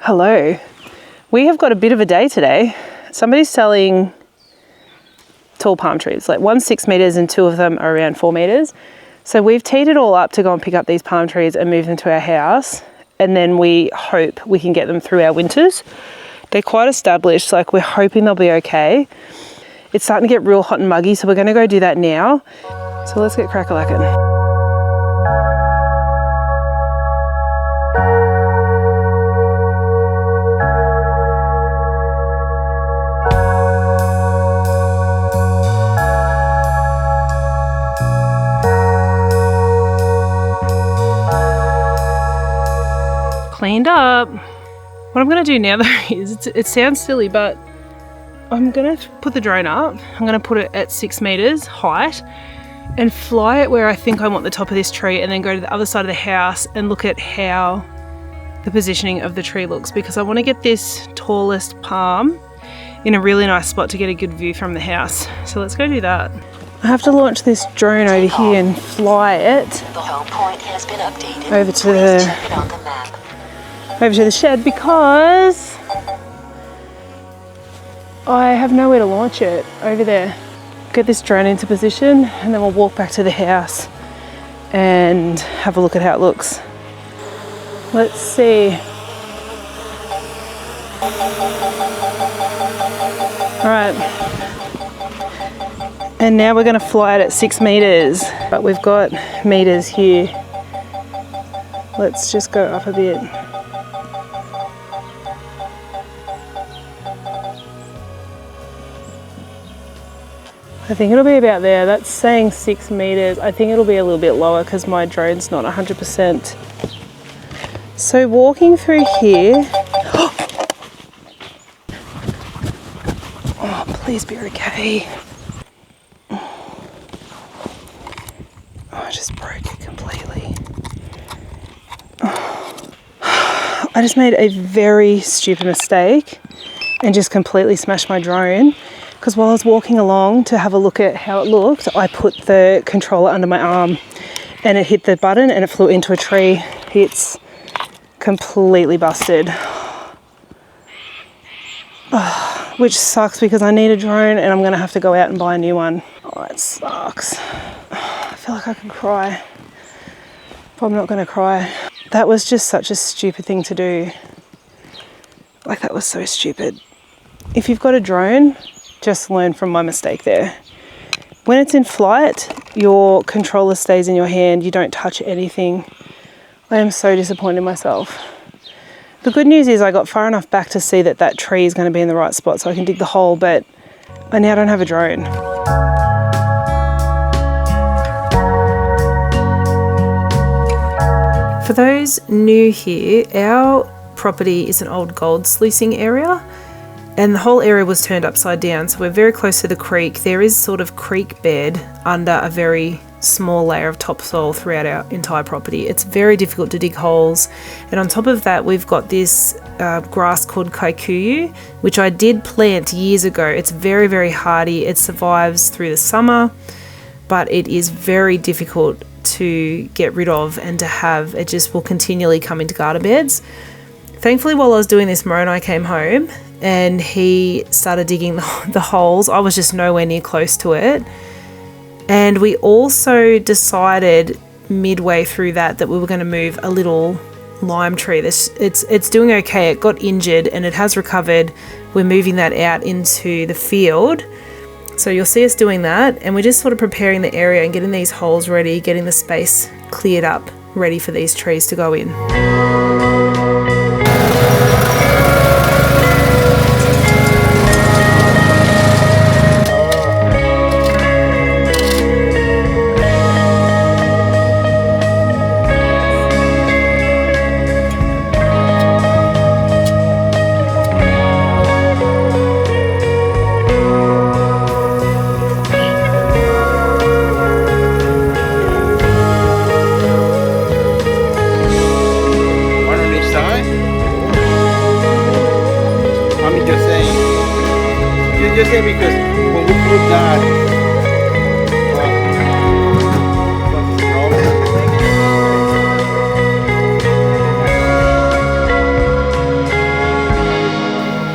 Hello. We have got a bit of a day today. Somebody's selling tall palm trees, like one's 6 meters and two of them are around 4 meters. So we've teed it all up to go and pick up these palm trees and move them to our house. And then we hope we can get them through our winters. They're quite established, like we're hoping they'll be okay. It's starting to get real hot and muggy, so we're gonna go do that now. So let's get crack-a-lackin'. Cleaned up. What I'm gonna do now though is, it sounds silly, but I'm gonna put the drone up. I'm gonna put it at 6 meters height and fly it where I think I want the top of this tree, and then go to the other side of the house and look at how the positioning of the tree looks, because I want to get this tallest palm in a really nice spot to get a good view from the house. So let's go do that. I have to launch this drone over here and fly it over to the shed, because I have nowhere to launch it over there. Get this drone into position and then we'll walk back to the house and have a look at how it looks. Let's see. All right. And now we're gonna fly it at 6 meters, but we've got meters here. Let's just go up a bit. I think it'll be about there. That's saying 6 meters. I think it'll be a little bit lower because my drone's not 100%. So walking through here. Oh, please be okay. Oh, I just broke it completely. Oh. I just made a very stupid mistake and just completely smashed my drone. Because while I was walking along to have a look at how it looked, I put the controller under my arm and it hit the button and it flew into a tree. It's completely busted. Oh, which sucks because I need a drone and I'm gonna have to go out and buy a new one. Oh, it sucks. I feel like I could cry, but I'm not gonna cry. That was just such a stupid thing to do. Like, that was so stupid. If you've got a drone, just learn from my mistake there. When it's in flight, your controller stays in your hand. You don't touch anything. I am so disappointed in myself. The good news is I got far enough back to see that that tree is going to be in the right spot so I can dig the hole, but I now don't have a drone. For those new here, our property is an old gold sluicing area. And the whole area was turned upside down, so we're very close to the creek. There is sort of creek bed under a very small layer of topsoil throughout our entire property. It's very difficult to dig holes, and on top of that we've got this grass called kikuyu, which I did plant years ago. It's very, very hardy. It survives through the summer, but it is very difficult to get rid of and to have. It just will continually come into garter beds. Thankfully, while I was doing this, Mo and I came home and he started digging the holes. I was just nowhere near close to it. And we also decided midway through that we were going to move a little lime tree. It's doing okay. It got injured and it has recovered. We're moving that out into the field. So you'll see us doing that. And we're just sort of preparing the area and getting these holes ready, getting the space cleared up, ready for these trees to go in. Just say because when we put that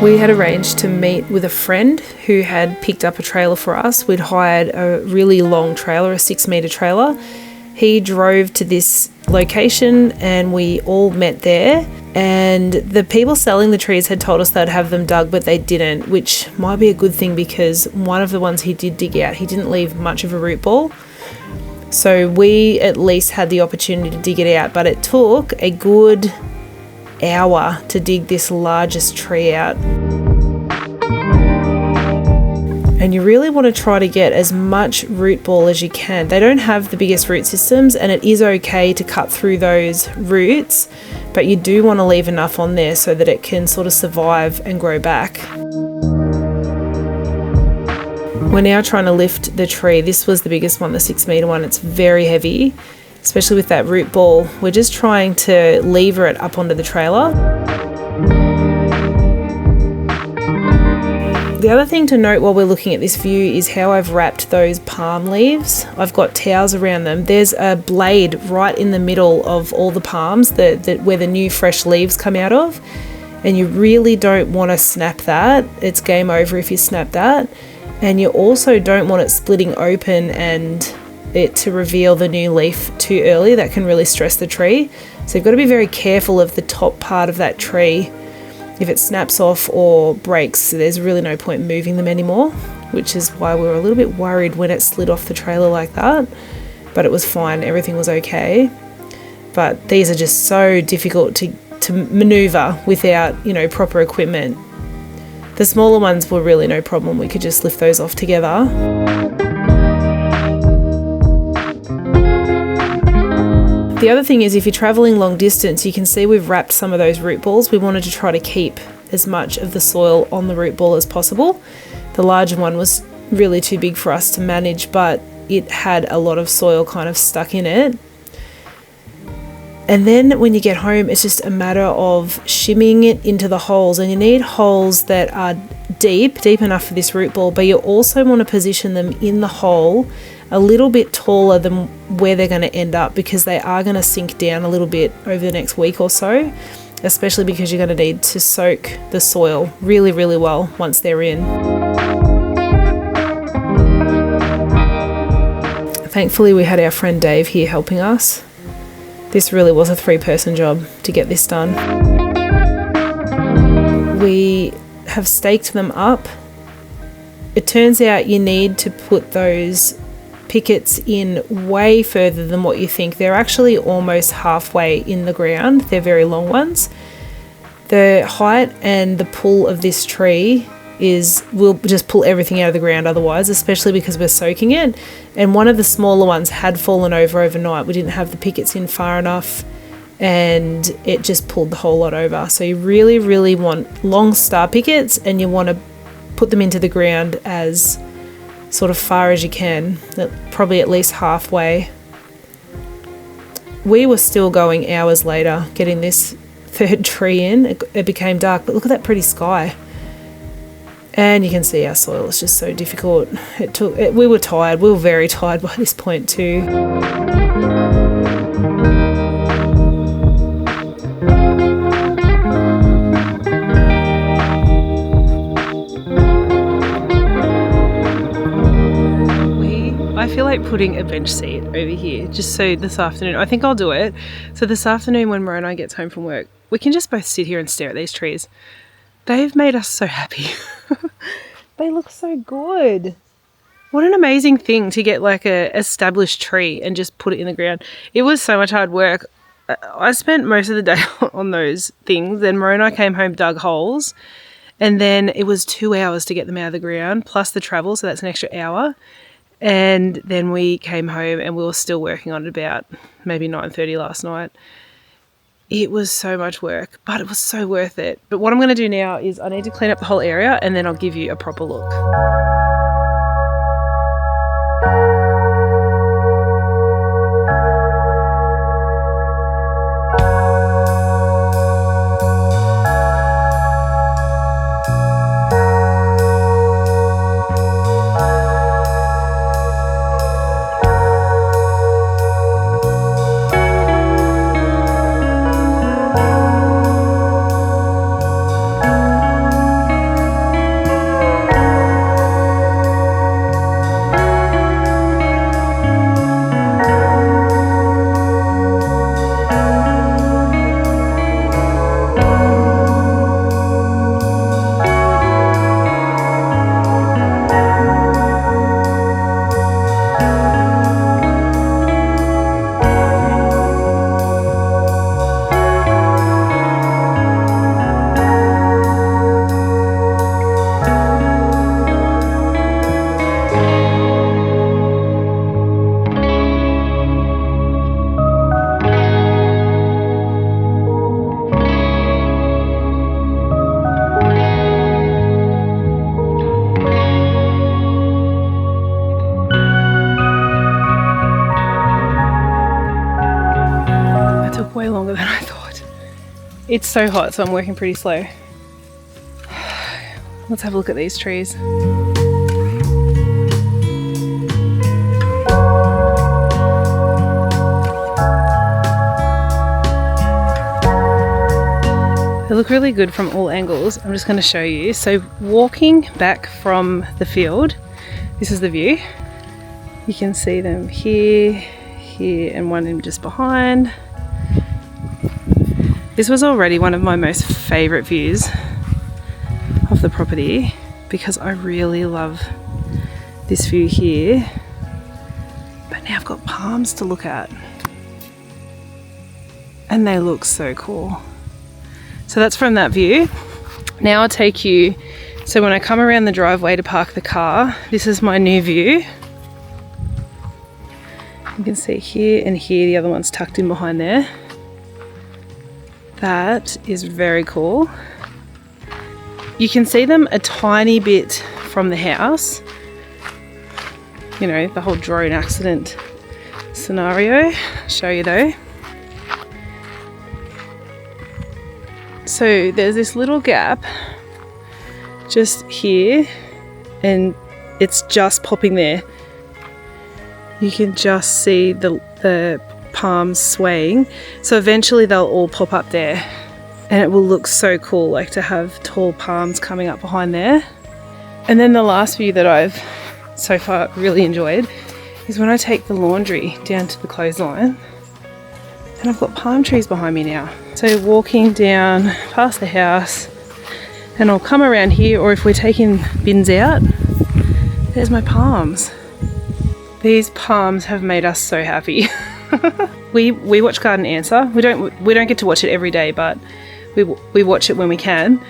We had arranged to meet with a friend who had picked up a trailer for us. We'd hired a really long trailer, a 6-metre trailer. He drove to this location and we all met there. And the people selling the trees had told us they'd have them dug, but they didn't, which might be a good thing because one of the ones he did dig out, he didn't leave much of a root ball. So we at least had the opportunity to dig it out, but it took a good hour to dig this largest tree out. And you really want to try to get as much root ball as you can. They don't have the biggest root systems, and it is okay to cut through those roots, but you do want to leave enough on there so that it can sort of survive and grow back. We're now trying to lift the tree. This was the biggest one, the 6-metre one. It's very heavy, especially with that root ball. We're just trying to lever it up onto the trailer. The other thing to note while we're looking at this view is how I've wrapped those palm leaves. I've got towels around them. There's a blade right in the middle of all the palms where the new fresh leaves come out of, and you really don't want to snap that. It's game over if you snap that. And you also don't want it splitting open and it to reveal the new leaf too early. That can really stress the tree. So you've got to be very careful of the top part of that tree. If it snaps off or breaks, there's really no point moving them anymore, which is why we were a little bit worried when it slid off the trailer like that. But it was fine, everything was okay. But these are just so difficult to maneuver without, proper equipment. The smaller ones were really no problem. We could just lift those off together. The other thing is if you're traveling long distance, you can see we've wrapped some of those root balls. We wanted to try to keep as much of the soil on the root ball as possible. The larger one was really too big for us to manage, but it had a lot of soil kind of stuck in it. And then when you get home, it's just a matter of shimming it into the holes, and you need holes that are deep enough for this root ball, but you also want to position them in the hole a little bit taller than where they're going to end up, because they are going to sink down a little bit over the next week or so, especially because you're going to need to soak the soil really, really well once they're in. Thankfully, we had our friend Dave here helping us. This really was a 3-person job to get this done. We have staked them up. It turns out you need to put those pickets in way further than what you think. They're actually almost halfway in the ground. They're very long ones. The height and the pull of this tree will just pull everything out of the ground otherwise, especially because we're soaking it. And one of the smaller ones had fallen over overnight. We didn't have the pickets in far enough and it just pulled the whole lot over. So you really, really want long star pickets, and you want to put them into the ground as sort of far as you can, probably at least halfway. We were still going hours later getting this third tree in. It became dark, but look at that pretty sky. And you can see our soil is just so difficult. We were tired. We were very tired by this point too. I feel like putting a bench seat over here just so this afternoon, I think I'll do it. So this afternoon when Moroni gets home from work, we can just both sit here and stare at these trees. They've made us so happy. They look so good. What an amazing thing to get like a established tree and just put it in the ground. It was so much hard work. I spent most of the day on those things. Then Moroni came home, dug holes, and then it was 2 hours to get them out of the ground, plus the travel, so that's an extra hour. And then we came home and we were still working on it about maybe 9:30 last night. It was so much work, but it was so worth it. But what I'm going to do now is I need to clean up the whole area and then I'll give you a proper look. It's so hot, so I'm working pretty slow. Let's have a look at these trees. They look really good from all angles. I'm just going to show you. So walking back from the field, this is the view. You can see them here, here, and one just behind. This was already one of my most favourite views of the property because I really love this view here. But now I've got palms to look at. And they look so cool. So that's from that view. Now I'll take you, so when I come around the driveway to park the car, this is my new view. You can see here and here, the other one's tucked in behind there. That is very cool. You can see them a tiny bit from the house. You know, the whole drone accident scenario. I'll show you though. So there's this little gap just here and it's just popping there. You can just see the palms swaying. So eventually they'll all pop up there and it will look so cool, like to have tall palms coming up behind there. And then the last view that I've so far really enjoyed is when I take the laundry down to the clothesline and I've got palm trees behind me now. So walking down past the house and I'll come around here, or if we're taking bins out, there's my palms. These palms have made us so happy. We watch Garden Answer. We don't get to watch it every day, but we watch it when we can.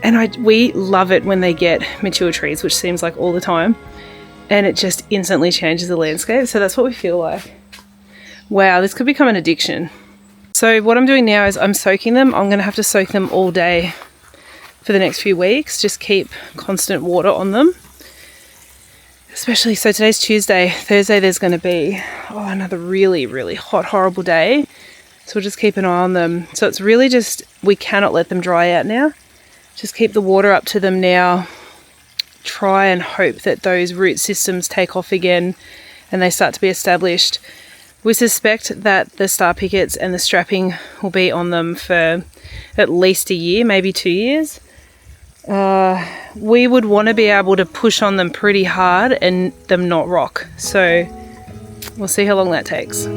And we love it when they get mature trees, which seems like all the time. And it just instantly changes the landscape. So that's what we feel like. Wow, this could become an addiction. So what I'm doing now is I'm soaking them. I'm going to have to soak them all day for the next few weeks. Just keep constant water on them. Especially, so today's Tuesday. Thursday there's going to be another really, really hot, horrible day. So we'll just keep an eye on them. So it's really just, we cannot let them dry out now. Just keep the water up to them now. Try and hope that those root systems take off again and they start to be established. We suspect that the star pickets and the strapping will be on them for at least a year, maybe 2 years. We would want to be able to push on them pretty hard and them not rock. So we'll see how long that takes.